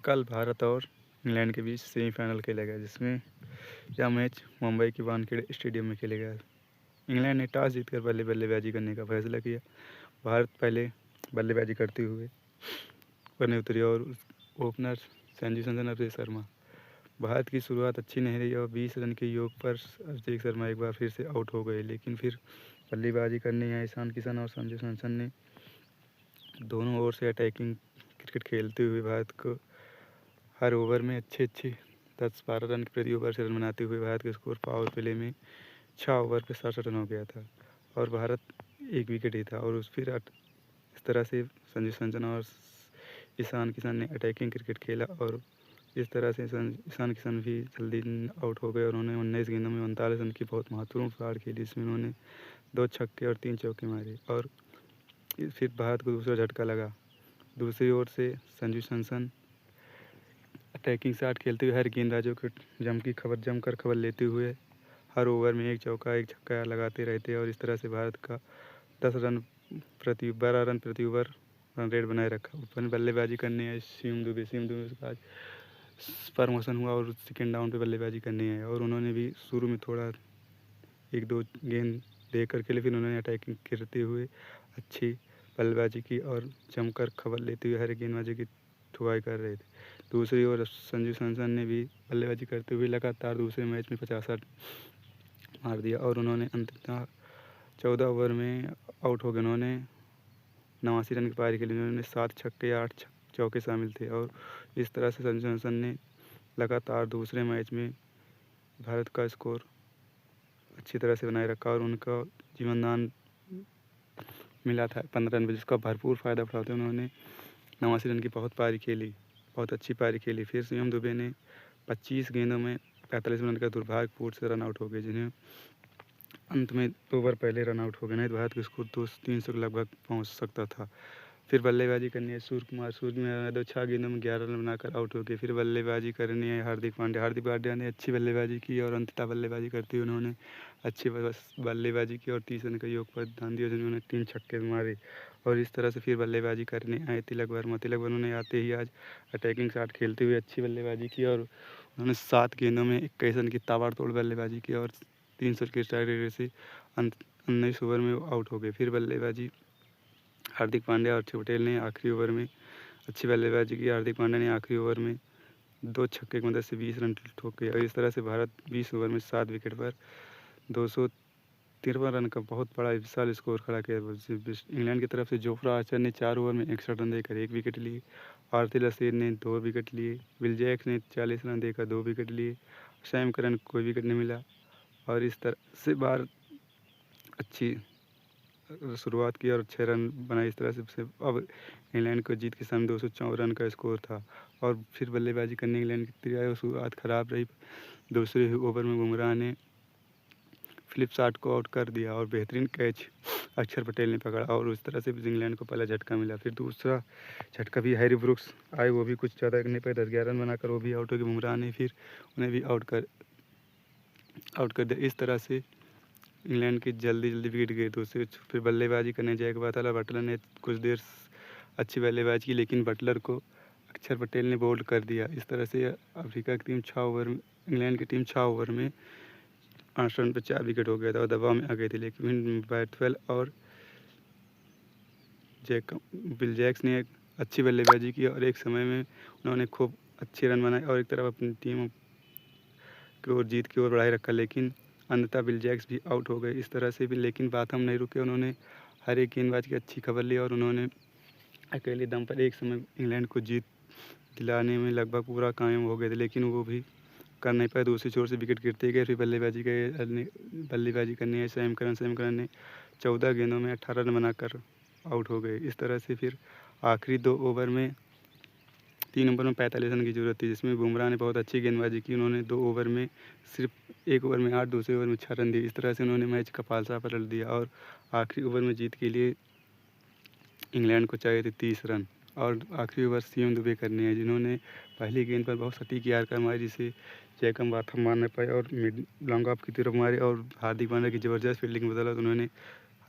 कल भारत और इंग्लैंड के बीच सेमीफाइनल खेला गया, जिसमें यह मैच मुंबई के वानखेड़े स्टेडियम में खेला गया। इंग्लैंड ने टॉस जीतकर पहले बल्लेबाजी करने का फैसला किया। भारत पहले बल्लेबाजी करते हुए करने उतरी और ओपनर संजू सैमसन और अभिषेक शर्मा। भारत की शुरुआत अच्छी नहीं रही और 20 रन के योग पर अभिषेक शर्मा एक बार फिर से आउट हो गए, लेकिन फिर बल्लेबाजी करने आए ईशान किशन और संजू सैमसन ने दोनों ओर से अटैकिंग क्रिकेट खेलते हुए भारत को हर ओवर में अच्छे 10-12 रन प्रति ओवर से रन बनाते हुए भारत का स्कोर पावर प्ले में 6 ओवर पर 67 रन हो गया था और भारत एक विकेट ही था। और उस फिर इस तरह से संजू सैमसन और ईशान किशन ने अटैकिंग क्रिकेट खेला और इस तरह से ईशान किशन भी जल्दी आउट हो गए और उन्होंने 19 गेंदों में 39 रन की बहुत महत्वपूर्ण पार खेली। इसमें उन्होंने 2 छक्के और 3 चौके मारे और फिर भारत को दूसरा झटका लगा। दूसरी ओर से संजू सैमसन अटैकिंग शॉट खेलते हुए हर गेंदबाजों को जमकर खबर लेते हुए हर ओवर में एक चौका एक छक्का लगाते रहते और इस तरह से भारत का 12 रन प्रति ओवर रन रेट बनाए रखा। ऊपर बल्लेबाजी करने आए शिवम दुबे का आज प्रमोशन हुआ और सेकेंड डाउन पे बल्लेबाजी करने आए और उन्होंने भी शुरू में थोड़ा 1-2 गेंद देकर खेले, फिर उन्होंने अटैकिंग करते हुए अच्छी बल्लेबाजी की और जमकर खबर लेते हुए हर गेंदबाजी की ठुकाई कर रहे थे। दूसरी ओर संजू सैमसन ने भी बल्लेबाजी करते हुए लगातार दूसरे मैच में 50 रन मार दिया और उन्होंने अंततः 14 ओवर में आउट हो गए। उन्होंने 89 रन की पारी खेली, उन्होंने 7 छक्के 8 चौके शामिल थे और इस तरह से संजू सैमसन ने लगातार दूसरे मैच में भारत का स्कोर अच्छी तरह से बनाए रखा और उनका जीवनदान मिला था 15 रन, जिसका भरपूर फ़ायदा उठाते उन्होंने 89 रन की बहुत अच्छी पारी खेली। फिर शिवम दुबे ने 25 गेंदों में 45 रन का दुर्भाग्यपूर्ण से रन आउट हो गए, जिन्हें अंत में 2 ओवर पहले रन आउट हो गए, नहीं तो भारत का स्कोर 200-300 के लगभग पहुंच सकता था। फिर बल्लेबाजी करनी है सूर्य 6 गेंदों में 11 रन बनाकर आउट हो गए। फिर बल्लेबाजी करनी है हार्दिक पांड्या ने अच्छी बल्लेबाजी की और अंततः बल्लेबाजी करते हुए उन्होंने अच्छी बल्लेबाजी की और 30 रन का योग पर ध्यान दिया, जिन्होंने 3 छक्के मारे और इस तरह से फिर बल्लेबाजी करने आए तिलक वर्मा ने आते ही आज अटैकिंग शॉट खेलते हुए अच्छी बल्लेबाजी की और उन्होंने 7 गेंदों में 21 रन की ताबड़तोड़ बल्लेबाजी की और 300 की स्ट्राइक रेट से 19 ओवर में आउट हो गए। फिर बल्लेबाजी हार्दिक पांड्या और अक्षर पटेल ने आखिरी ओवर में अच्छी बल्लेबाजी की। हार्दिक पांड्या ने आखिरी ओवर में 2 छक्के की मदद से 20 रन ठोके और इस तरह से भारत 20 ओवर में 7 विकेट पर 253 रन का बहुत बड़ा विशाल स्कोर खड़ा किया। इंग्लैंड की तरफ से जोफ्रा आर्चर ने 4 ओवर में 61 रन देकर 1 विकेट लिए। आर्थिल असीर ने 2 विकेट लिए। विल जैक्स ने 40 रन देकर 2 विकेट लिए। सैम करन को कोई विकेट नहीं मिला और इस तरह से भारत अच्छी शुरुआत की और 6 रन बनाए। इस तरह से अब इंग्लैंड को जीत के सामने 204 रन का स्कोर था और फिर बल्लेबाजी करने इंग्लैंड की तैयारी और शुरुआत खराब रही। दूसरे ओवर में बुमराह ने फिलिप शॉट को आउट कर दिया और बेहतरीन कैच अक्षर पटेल ने पकड़ा और उस तरह से इंग्लैंड को पहला झटका मिला। फिर दूसरा झटका भी हैरी ब्रुक्स आए, वो भी कुछ ज़्यादा करने पर 10-11 रन बनाकर वो भी आउट हो गए। बुमराह ने फिर उन्हें भी आउट कर दिया। इस तरह से इंग्लैंड की जल्दी विकेट गए। दूसरे फिर बल्लेबाजी करने जाए के बाद बटलर ने कुछ देर अच्छी बल्लेबाजी की, लेकिन बटलर को अक्षर पटेल ने बोल्ड कर दिया। इस तरह से अफ्रीका की टीम इंग्लैंड की टीम 6 ओवर में 8 रन पर 4 विकेट हो गया था और दबाव में आ गई थी, लेकिन बैटवेल और बिल जैक्स ने एक अच्छी बल्लेबाजी की और एक समय में उन्होंने खूब अच्छे रन बनाए और एक तरफ अपनी टीम की ओर जीत की ओर बढ़ाए रखा, लेकिन अंततः बिल जैक्स भी आउट हो गए। इस तरह से भी लेकिन बात हम नहीं रुके, उन्होंने हर एक गेंदबाज की अच्छी खबर ली और उन्होंने अकेले दम पर एक समय इंग्लैंड को जीत दिलाने में लगभग पूरा कामयाब हो गए थे, लेकिन वो भी कर नहीं पाए। दूसरी छोर से विकेट गिरते गए। फिर बल्लेबाजी करनी है सैम करन ने 14 गेंदों में 18 रन बनाकर आउट हो गए। इस तरह से फिर आखिरी 2 ओवर में 3 ओवर में 45 रन की ज़रूरत थी, जिसमें बुमराह ने बहुत अच्छी गेंदबाजी की। उन्होंने 2 ओवर में सिर्फ 1 ओवर में 8, दूसरे ओवर में 6 रन दिए। इस तरह से उन्होंने मैच का पालसा पलट दिया और आखिरी ओवर में जीत के लिए इंग्लैंड को चाहिए थे 30 रन और आखिरी ओवर शिवम दुबे करने हैं, जिन्होंने पहली गेंद पर बहुत सटीक यार्कर मारी, जिसे जैकब बाथम मार नहीं पाए और लॉन्ग ऑफ की तरफ मारे और हार्दिक पांड्या की ज़बरदस्त फील्डिंग बदौलत उन्होंने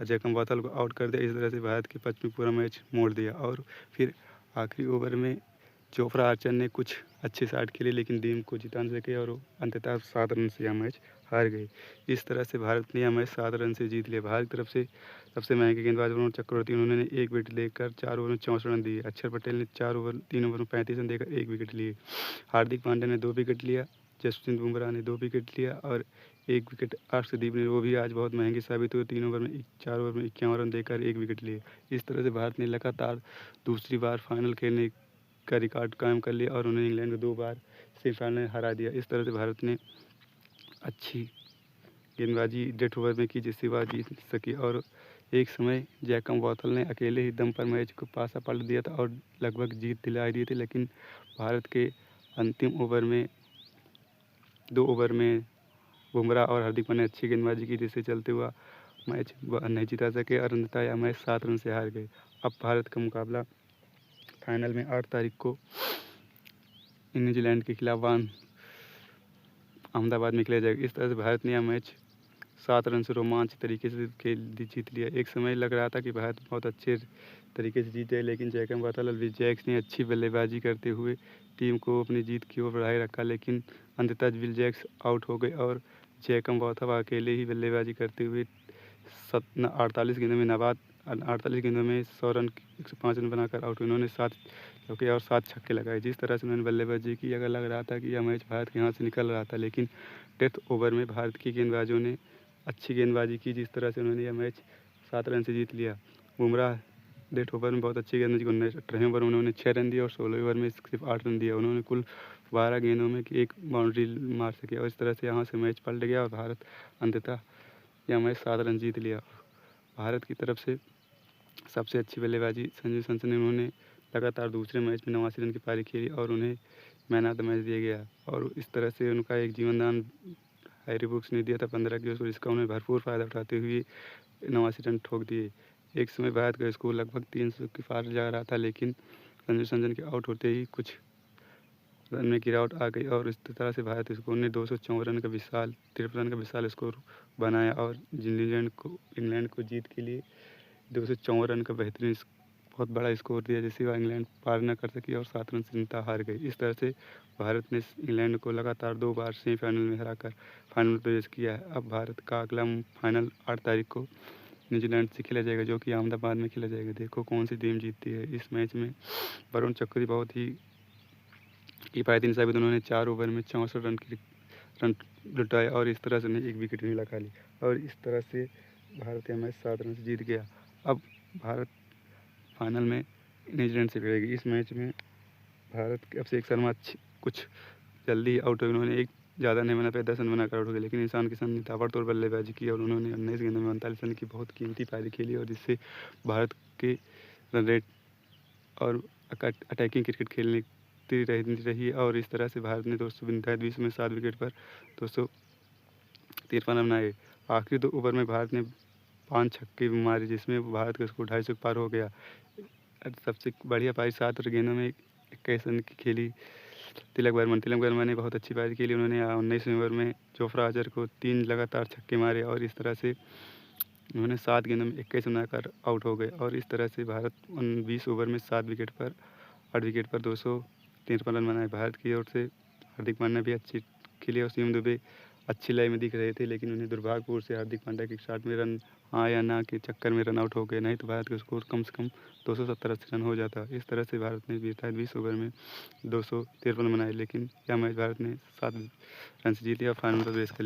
जैकब बाथल को आउट कर दिया। इस तरह से भारत के पक्ष में पूरा मैच मोड़ दिया और फिर आखिरी ओवर में जोफ्रा आर्चर ने कुछ अच्छे शॉट खेले लेकिन टीम को जिता न सके और अंततः 7 रन से यह मैच हार गए। इस तरह से भारत ने यह मैच 7 रन से जीत लिया। भारत की तरफ से सबसे महंगे गेंदबाज वरुण चक्रवर्ती, उन्होंने 1 विकेट लेकर 4 ओवर में 64 रन दिए। अक्षर पटेल ने 3 ओवर में 35 रन देकर 1 विकेट लिए। हार्दिक पांड्या ने 2 विकेट लिया। जसप्रीत बुमराह ने 2 विकेट लिया और 1 विकेट अर्शदीप ने, वो भी आज बहुत महंगे साबित हुए, 4 ओवर में 51 रन देकर 1 विकेट लिए। इस तरह से भारत ने लगातार दूसरी बार फाइनल खेलने का रिकॉर्ड कायम कर लिया और उन्होंने इंग्लैंड को 2 बार सेमीफाइनल में हरा दिया। इस तरह से भारत ने अच्छी गेंदबाजी डेथ ओवर में की जिससे वह जीत सकी और एक समय जैकब वॉथल ने अकेले ही दम पर मैच को पासा पलट दिया था और लगभग जीत दिला दिए थे, लेकिन भारत के अंतिम ओवर में 2 ओवर में बुमराह और हार्दिक पांड्या ने अच्छी गेंदबाजी की जिससे चलते हुआ मैच नहीं जिता सके और अंततः यह मैच 7 रन से हार गए। अब भारत का मुकाबला फाइनल में 8 तारीख को न्यूजीलैंड के खिलाफ अहमदाबाद में खेला जाएगा। इस तरह से भारत ने यह मैच 7 रन से रोमांच तरीके से जीत लिया। एक समय लग रहा था कि भारत बहुत अच्छे तरीके से जीत जाए, लेकिन जैकब वॉथल और विल जैक्स ने अच्छी बल्लेबाजी करते हुए टीम को अपनी जीत की ओर बढ़ाए रखा, लेकिन अंततः विल जैक्स आउट हो गए और जैकब वॉथल अकेले ही बल्लेबाजी करते हुए 48 गेंदों में 100 रन 105 रन बनाकर आउट हुए। उन्होंने 7 चौके और 7 छक्के लगाए। जिस तरह से उन्होंने बल्लेबाजी की, अगर लग रहा था कि यह मैच भारत के हाथ से निकल रहा था, लेकिन डेथ ओवर में भारत के गेंदबाजों ने अच्छी गेंदबाजी की जिस तरह से उन्होंने यह मैच 7 रन से जीत लिया। बुमराह डेथ ओवर में बहुत अच्छी गेंदबाजी की। 18वें ओवर में उन्होंने 6 रन दिए और 16वें ओवर में सिर्फ 8 रन दिए। उन्होंने कुल 12 गेंदों में एक बाउंड्री मार सके और इस तरह से यहाँ से मैच पलट गया और भारत अंततः यह मैच 7 रन जीत लिया। भारत की तरफ से सबसे अच्छी बल्लेबाजी संजू सैमसन ने, उन्होंने लगातार दूसरे मैच में 89 रन की पारी खेली और उन्हें मैन ऑफ द मैच दिया गया और इस तरह से उनका एक जीवनदान हैरी ब्रूक्स ने दिया था 15 की ओर, जिसका उन्हें भरपूर फ़ायदा उठाते हुए 89 रन ठोक दिए। एक समय भारत का स्कोर लगभग 300 के पार जा रहा था, लेकिन संजू सैमसन के आउट होते ही कुछ रन में गिरावट आ गई और इस तरह से भारत स्कोर ने 254 रन का विशाल 53 रन का विशाल स्कोर बनाया और इंग्लैंड को जीत के लिए 254 रन का बेहतरीन बहुत बड़ा स्कोर दिया, जिससे वह इंग्लैंड पार न कर सकी और 7 रन से अंततः हार गई। इस तरह से भारत ने इंग्लैंड को लगातार 2 बार सेमीफाइनल में हराकर फाइनल में प्रवेश किया है। अब भारत का अगला फाइनल 8 तारीख को न्यूजीलैंड से खेला जाएगा, जो कि अहमदाबाद में खेला जाएगा। देखो कौन सी टीम जीतती है। इस मैच में वरुण चक्रवर्ती बहुत ही किफ़ायती साबित, उन्होंने 4 ओवर में 64 रन लुटाए और इस तरह से उन्हें 1 विकेट भी लगा ली और इस तरह से भारत यह मैच 7 रन से जीत गया। अब भारत फाइनल में न्यूजीलैंड से भिड़ेगी। इस मैच में भारत के अभिषेक शर्मा कुछ जल्दी ही आउट हो गए। उन्होंने एक ज़्यादा नहीं बना पाए, 10 रन बनाकर आउट हो गए, लेकिन ईशान किशन ने ताबड़तोड़ बल्लेबाजी की और उन्होंने 19 गेंदों में 39 रन की बहुत कीमती पारी खेली और जिससे भारत के रन रेट और अटैकिंग क्रिकेट खेलने रही और इस तरह से भारत ने 220 में 7 विकेट पर 253 रन बनाए। आखिरी 2 ओवर में भारत ने 5 छक्के भी मारे, जिसमें भारत का स्कोर 250 पार हो गया। सबसे बढ़िया पारी 7 गेंदों में 21 रन की खेली तिलक वर्मा ने बहुत अच्छी पारी खेली। उन्होंने 19वें ओवर में जोफ्रा आर्चर को 3 लगातार छक्के मारे और इस तरह से उन्होंने 7 गेंदों में 21 बनाकर आउट हो गए और इस तरह से भारत 20 ओवर में 8 विकेट पर 253 रन बनाए। भारत की ओर से हार्दिक पांड्या भी अच्छी खेली और शिवम दुबे अच्छी लय में दिख रहे थे, लेकिन उन्हें दुर्भाग्यपूर्ण से हार्दिक पांड्या के शॉट में रन हाँ या ना के चक्कर में रन आउट हो गए, नहीं तो भारत का स्कोर कम से कम 270-80 रन हो जाता। इस तरह से भारत ने जीता 20 ओवर में 253 रन बनाए, लेकिन यह मैच भारत ने 7 रन से जीत लिया और फाइनल में प्रवेश कर लिया।